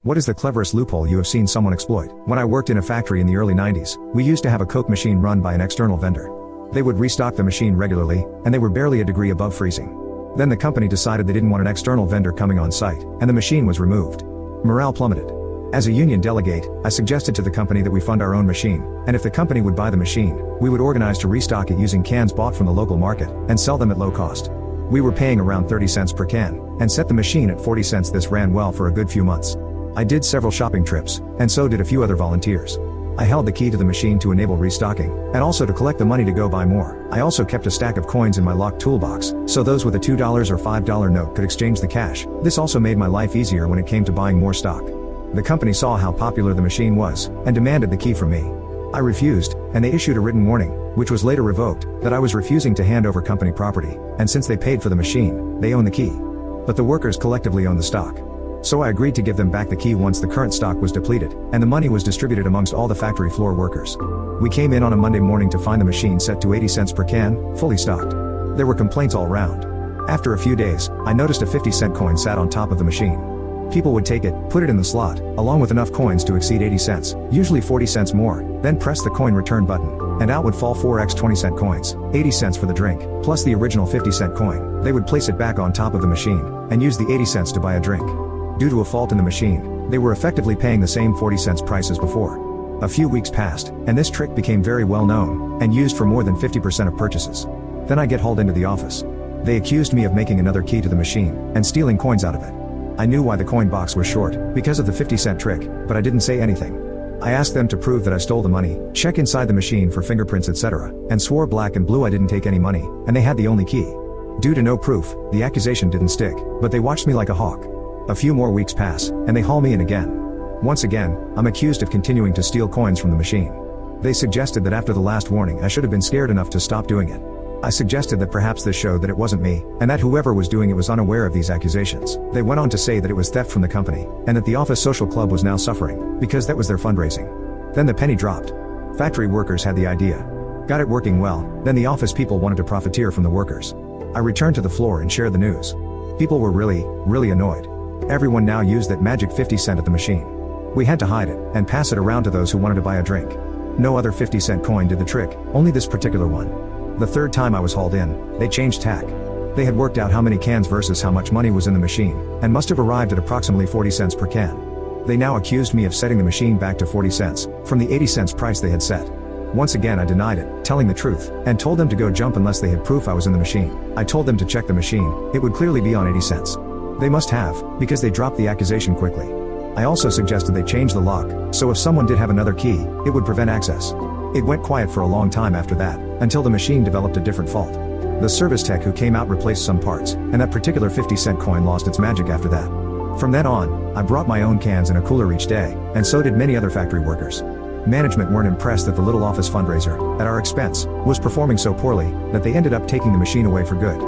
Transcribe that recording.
What is the cleverest loophole you have seen someone exploit? When I worked in a factory in the early 90s, we used to have a Coke machine run by an external vendor. They would restock the machine regularly, and they were barely a degree above freezing. Then the company decided they didn't want an external vendor coming on site, and the machine was removed. Morale plummeted. As a union delegate, I suggested to the company that we fund our own machine, and if the company would buy the machine, we would organize to restock it using cans bought from the local market, and sell them at low cost. We were paying around 30 cents per can, and set the machine at 40 cents. This ran well for a good few months. I did several shopping trips, and so did a few other volunteers. I held the key to the machine to enable restocking, and also to collect the money to go buy more. I also kept a stack of coins in my locked toolbox, so those with a $2 or $5 note could exchange the cash. This also made my life easier when it came to buying more stock. The company saw how popular the machine was, and demanded the key from me. I refused, and they issued a written warning, which was later revoked, that I was refusing to hand over company property, and since they paid for the machine, they own the key. But the workers collectively own the stock. So I agreed to give them back the key once the current stock was depleted, and the money was distributed amongst all the factory floor workers. We came in on a Monday morning to find the machine set to 80 cents per can, fully stocked. There were complaints all round. After a few days, I noticed a 50-cent coin sat on top of the machine. People would take it, put it in the slot, along with enough coins to exceed 80 cents, usually 40 cents more, then press the coin return button, and out would fall 4x 20-cent coins, 80 cents for the drink, plus the original 50-cent coin. They would place it back on top of the machine, and use the 80 cents to buy a drink. Due to a fault in the machine, they were effectively paying the same 40 cents price as before. A few weeks passed, and this trick became very well known, and used for more than 50% of purchases. Then I get hauled into the office. They accused me of making another key to the machine, and stealing coins out of it. I knew why the coin box was short, because of the 50-cent trick, but I didn't say anything. I asked them to prove that I stole the money, check inside the machine for fingerprints etc., and swore black and blue I didn't take any money, and they had the only key. Due to no proof, the accusation didn't stick, but they watched me like a hawk. A few more weeks pass, and they haul me in again. Once again, I'm accused of continuing to steal coins from the machine. They suggested that after the last warning I should have been scared enough to stop doing it. I suggested that perhaps this showed that it wasn't me, and that whoever was doing it was unaware of these accusations. They went on to say that it was theft from the company, and that the office social club was now suffering, because that was their fundraising. Then the penny dropped. Factory workers had the idea. Got it working well, then the office people wanted to profiteer from the workers. I returned to the floor and shared the news. People were really annoyed. Everyone now used that magic 50 cent at the machine. We had to hide it, and pass it around to those who wanted to buy a drink. No other 50-cent coin did the trick, only this particular one. The third time I was hauled in, they changed tack. They had worked out how many cans versus how much money was in the machine, and must have arrived at approximately 40 cents per can. They now accused me of setting the machine back to 40 cents, from the 80 cents price they had set. Once again I denied it, telling the truth, and told them to go jump unless they had proof I was in the machine. I told them to check the machine, it would clearly be on 80 cents. They must have, because they dropped the accusation quickly. I also suggested they change the lock, so if someone did have another key, it would prevent access. It went quiet for a long time after that, until the machine developed a different fault. The service tech who came out replaced some parts, and that particular 50-cent coin lost its magic after that. From then on, I brought my own cans in a cooler each day, and so did many other factory workers. Management weren't impressed that the little office fundraiser, at our expense, was performing so poorly, that they ended up taking the machine away for good.